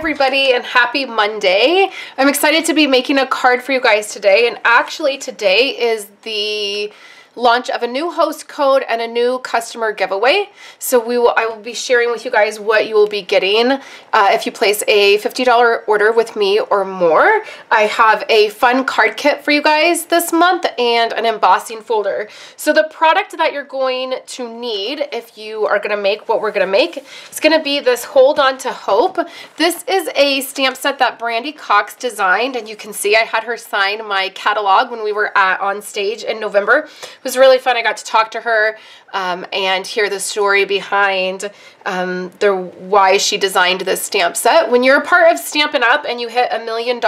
everybody, and happy Monday. I'm excited to be making a card for you guys today, and actually today is the launch of a new host code and a new customer giveaway. So I will be sharing with you guys what you will be getting if you place a $50 order with me or more. I have a fun card kit for you guys this month and an embossing folder. So the product that you're going to need if you are going to make what we're going to make is going to be this Hold On to Hope. This is a stamp set that Brandy Cox designed, and you can see I had her sign my catalog when we were on stage in November. It was really fun. I got to talk to her and hear the story behind why she designed this stamp set. When you're a part of Stampin' Up and you hit $1 million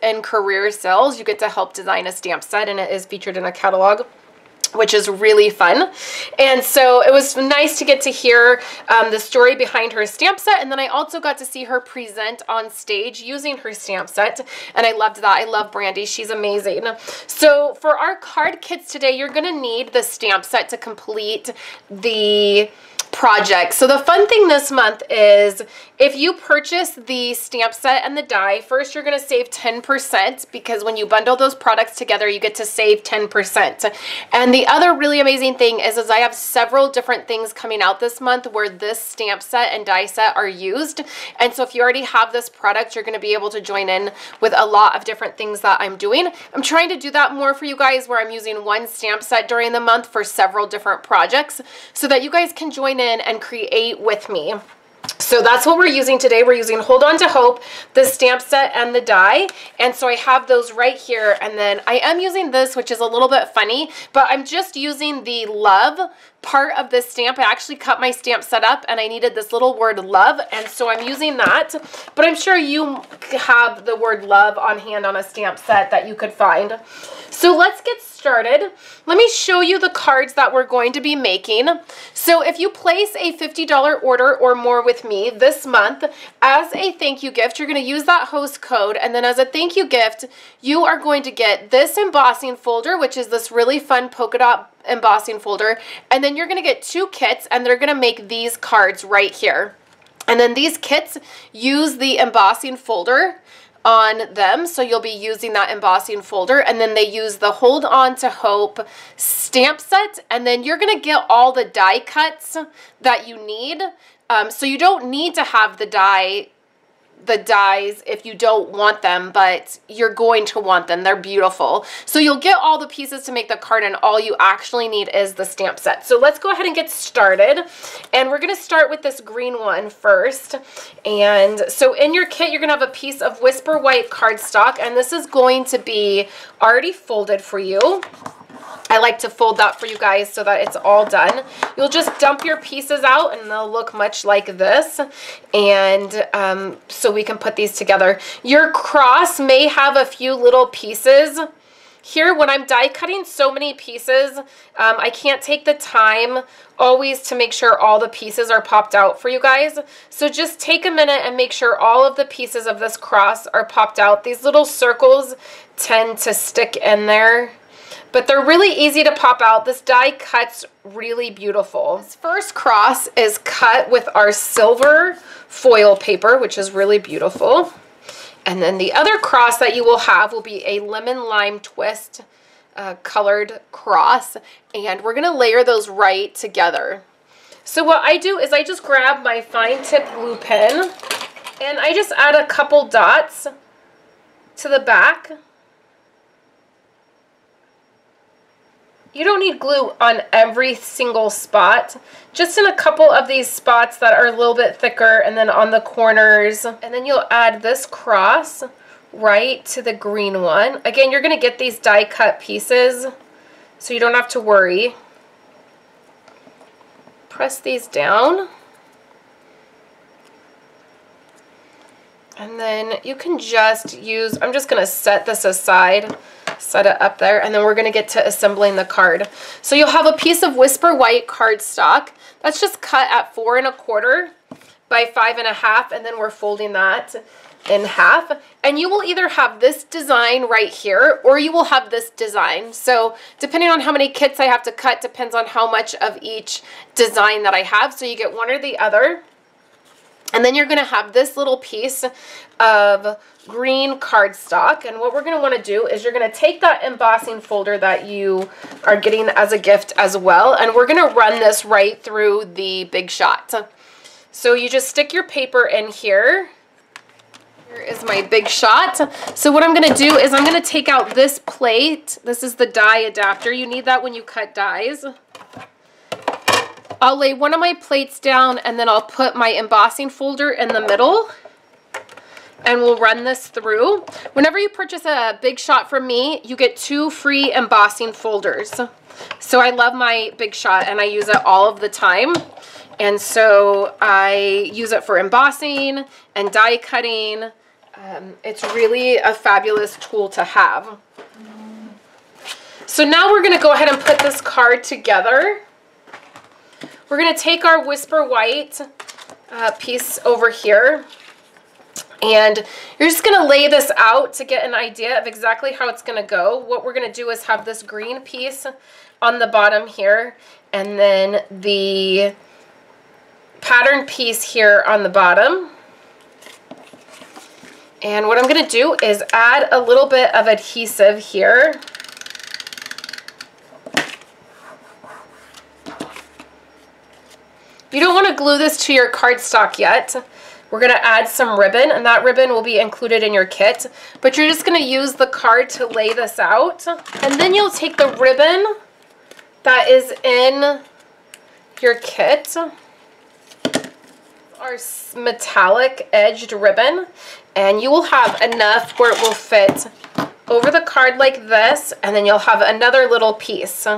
in career sales, you get to help design a stamp set, and it is featured in a catalog, which is really fun. And so it was nice to get to hear the story behind her stamp set, and then I also got to see her present on stage using her stamp set, and I loved that. I love Brandy. She's amazing. So for our card kits today, you're going to need the stamp set to complete the project. So the fun thing this month is if you purchase the stamp set and the die, first you're going to save 10% because when you bundle those products together, you get to save 10%. And the other really amazing thing is I have several different things coming out this month where this stamp set and die set are used. And so if you already have this product, you're going to be able to join in with a lot of different things that I'm doing. I'm trying to do that more for you guys where I'm using one stamp set during the month for several different projects so that you guys can join in and create with me. So that's what we're using today. We're using Hold On to Hope, the stamp set, and the die. And so I have those right here. And then I am using this, which is a little bit funny, but I'm just using the love part of this stamp. I actually cut my stamp set up and I needed this little word love, and so I'm using that. But I'm sure you have the word love on hand on a stamp set that you could find. So let's get started. Let me show you the cards that we're going to be making. So if you place a $50 order or more with me this month, as a thank you gift, you're going to use that host code, and then as a thank you gift, you are going to get this embossing folder, which is this really fun polka dot embossing folder, and then you're going to get 2 kits, and they're going to make these cards right here. And then these kits use the embossing folder on them, so you'll be using that embossing folder, and then they use the Hold On to Hope stamp set, and then you're going to get all the die cuts that you need. So you don't need to have the dies if you don't want them, but you're going to want them. They're beautiful. So you'll get all the pieces to make the card, and all you actually need is the stamp set. So let's go ahead and get started. And we're going to start with this green one first. And so in your kit, you're going to have a piece of Whisper White cardstock, and this is going to be already folded for you. I like to fold that for you guys so that it's all done. You'll just dump your pieces out and they'll look much like this. And so we can put these together. Your cross may have a few little pieces. Here, when I'm die cutting so many pieces, I can't take the time always to make sure all the pieces are popped out for you guys. So just take a minute and make sure all of the pieces of this cross are popped out. These little circles tend to stick in there, but they're really easy to pop out. This die cuts really beautiful. This first cross is cut with our silver foil paper, which is really beautiful. And then the other cross that you will have will be a lemon lime twist colored cross. And we're gonna layer those right together. So what I do is I just grab my fine tip glue pen and I just add a couple dots to the back. You don't need glue on every single spot, just in a couple of these spots that are a little bit thicker, and then on the corners. And then you'll add this cross right to the green one. Again, you're going to get these die cut pieces, so you don't have to worry. Press these down. And then you can just use, I'm just going to set this aside, set it up there, and then we're going to get to assembling the card. So you'll have a piece of Whisper White cardstock. That's just cut at 4 1/4 by 5 1/2, and then we're folding that in half. And you will either have this design right here, or you will have this design. So depending on how many kits I have to cut depends on how much of each design that I have. So you get one or the other. And then you're going to have this little piece of green cardstock. And what we're going to want to do is you're going to take that embossing folder that you are getting as a gift as well. And we're going to run this right through the Big Shot. So you just stick your paper in here. Here is my Big Shot. So what I'm going to do is I'm going to take out this plate. This is the die adapter. You need that when you cut dies. I'll lay one of my plates down and then I'll put my embossing folder in the middle and we'll run this through. Whenever you purchase a Big Shot from me, you get 2 free embossing folders. So I love my Big Shot and I use it all of the time. And so I use it for embossing and die cutting. It's really a fabulous tool to have. So now we're going to go ahead and put this card together. We're going to take our Whisper White piece over here, and you're just going to lay this out to get an idea of exactly how it's going to go. What we're going to do is have this green piece on the bottom here, and then the pattern piece here on the bottom. And what I'm going to do is add a little bit of adhesive here. You don't want to glue this to your cardstock yet. We're going to add some ribbon, and that ribbon will be included in your kit. But you're just going to use the card to lay this out. And then you'll take the ribbon that is in your kit, our metallic edged ribbon, and you will have enough where it will fit over the card like this, and then you'll have another little piece.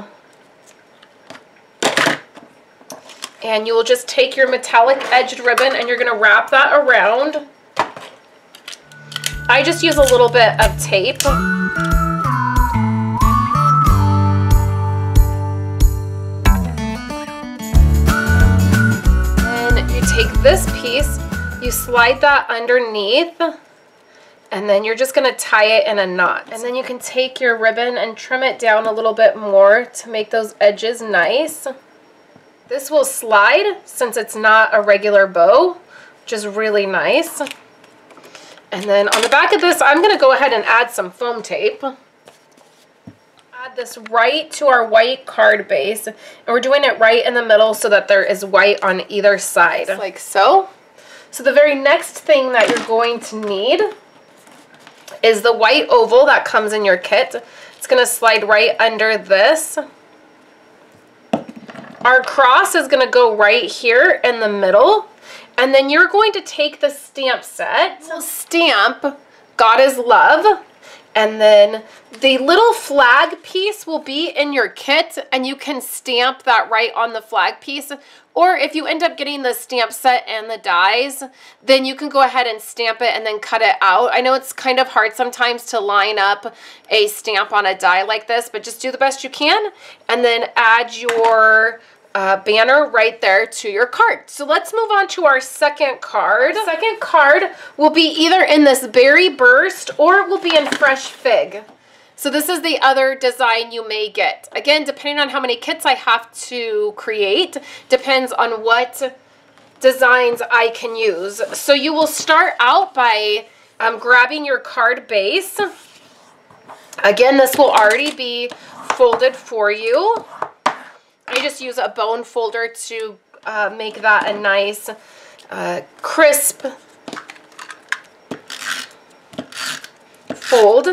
And you will just take your metallic edged ribbon and you're going to wrap that around. I just use a little bit of tape. And you take this piece, you slide that underneath, and then you're just going to tie it in a knot. And then you can take your ribbon and trim it down a little bit more to make those edges nice. This will slide since it's not a regular bow, which is really nice. And then on the back of this, I'm going to go ahead and add some foam tape. Add this right to our white card base, and we're doing it right in the middle so that there is white on either side, like so. So the very next thing that you're going to need is the white oval that comes in your kit. It's going to slide right under this. Our cross is going to go right here in the middle, and then you're going to take the stamp set. So stamp God is Love, and then the little flag piece will be in your kit, and you can stamp that right on the flag piece. Or if you end up getting the stamp set and the dies, then you can go ahead and stamp it and then cut it out. I know it's kind of hard sometimes to line up a stamp on a die like this, but just do the best you can, and then add your banner right there to your card. So let's move on to our second card. The second card will be either in this Berry Burst or it will be in Fresh Fig. So this is the other design you may get. Again, depending on how many kits I have to create, depends on what designs I can use. So you will start out by grabbing your card base. Again, this will already be folded for you. I just use a bone folder to make that a nice crisp fold.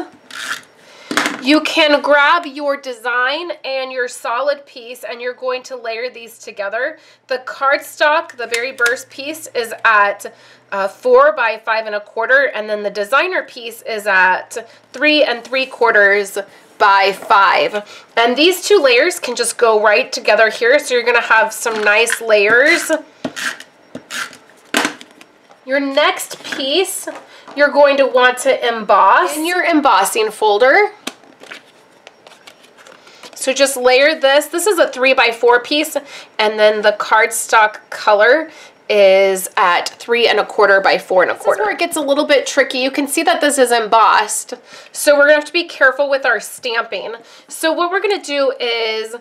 You can grab your design and your solid piece, and you're going to layer these together. The cardstock, the Berry Burst piece, is at 4 by 5 1/4, and then the designer piece is at 3 3/4 by 5. And these two layers can just go right together here, so you're going to have some nice layers. Your next piece, you're going to want to emboss in your embossing folder. So just layer this. This is a 3 by 4 piece, and then the cardstock color is at 3 1/4 by 4 1/4. This is where it gets a little bit tricky. You can see that this is embossed, so we're gonna have to be careful with our stamping. So what we're gonna do is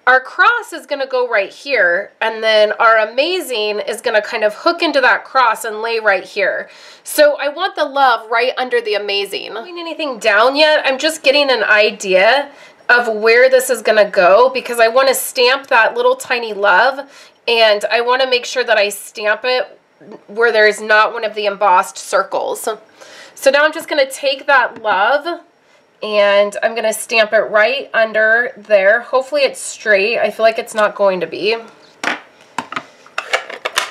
our cross is gonna go right here, and then our amazing is gonna kind of hook into that cross and lay right here. So I want the love right under the amazing. I don't need anything down yet. I'm just getting an idea of where this is gonna go because I wanna stamp that little tiny love, and I wanna make sure that I stamp it where there's not one of the embossed circles. So now I'm just gonna take that love and I'm gonna stamp it right under there. Hopefully it's straight. I feel like it's not going to be.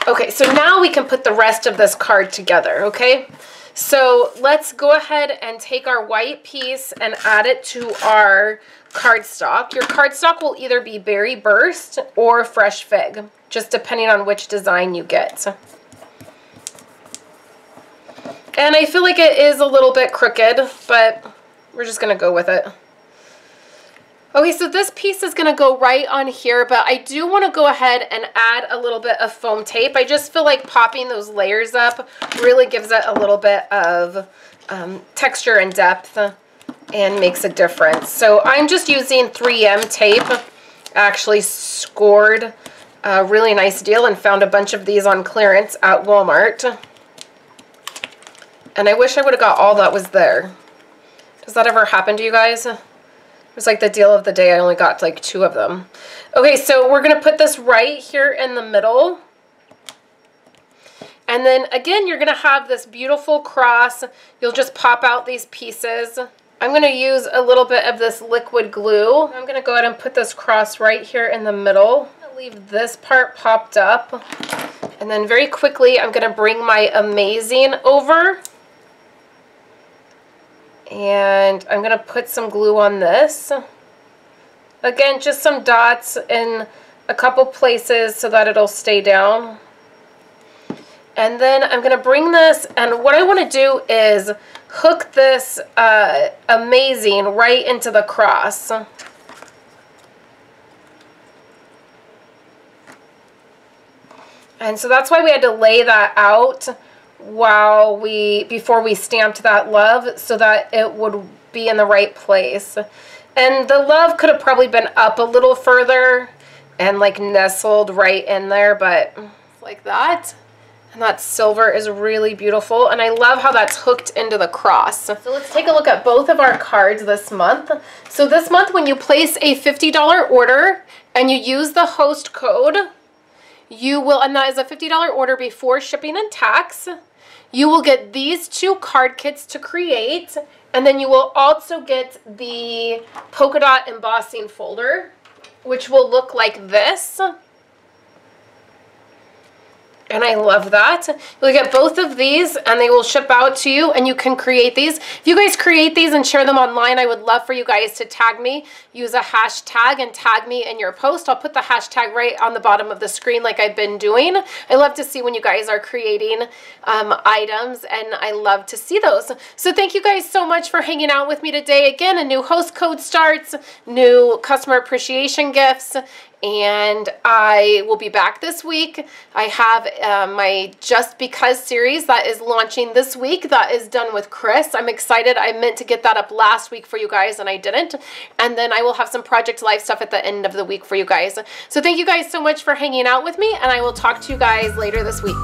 Okay, so now we can put the rest of this card together, okay? So let's go ahead and take our white piece and add it to our cardstock. Your cardstock will either be Berry Burst or Fresh Fig, just depending on which design you get. And I feel like it is a little bit crooked, but we're just gonna go with it. Okay, so this piece is gonna go right on here, but I do wanna go ahead and add a little bit of foam tape. I just feel like popping those layers up really gives it a little bit of texture and depth and makes a difference. So I'm just using 3M tape. I actually scored a really nice deal and found a bunch of these on clearance at Walmart. And I wish I would have got all that was there. Does that ever happen to you guys? It was like the deal of the day. I only got like 2 of them. Okay, so we're going to put this right here in the middle. And then again, you're going to have this beautiful cross. You'll just pop out these pieces. I'm going to use a little bit of this liquid glue. I'm going to go ahead and put this cross right here in the middle. I'm going to leave this part popped up. And then very quickly, I'm going to bring my amazing over. And I'm going to put some glue on this. Again, just some dots in a couple places so that it'll stay down. And then I'm going to bring this, and what I want to do is hook this amazing right into the cross. And so that's why we had to lay that out before we stamped that love so that it would be in the right place. And the love could have probably been up a little further and like nestled right in there, but like that. And that silver is really beautiful, and I love how that's hooked into the cross. So let's take a look at both of our cards this month. So this month, when you place a $50 order and you use the host code, you will, and that is a $50 order before shipping and tax, you will get these 2 card kits to create, and then you will also get the polka dot embossing folder, which will look like this. And I love that. You'll get both of these and they will ship out to you and you can create these. If you guys create these and share them online, I would love for you guys to tag me. Use a hashtag and tag me in your post. I'll put the hashtag right on the bottom of the screen like I've been doing. I love to see when you guys are creating items, and I love to see those. So thank you guys so much for hanging out with me today. Again, a new host code starts, new customer appreciation gifts, and I will be back this week. I have my Just Because series that is launching this week. That is done with Chris. I'm excited. I meant to get that up last week for you guys and I didn't. And then I will have some Project Live stuff at the end of the week for you guys. So thank you guys so much for hanging out with me, and I will talk to you guys later this week.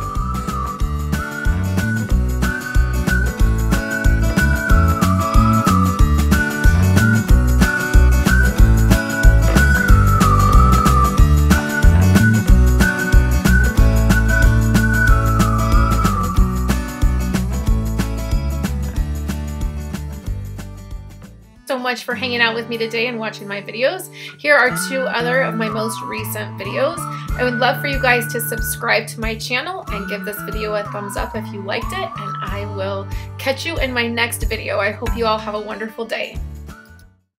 So much for hanging out with me today and watching my videos. Here are 2 other of my most recent videos. I would love for you guys to subscribe to my channel and give this video a thumbs up if you liked it, and I will catch you in my next video. I hope you all have a wonderful day.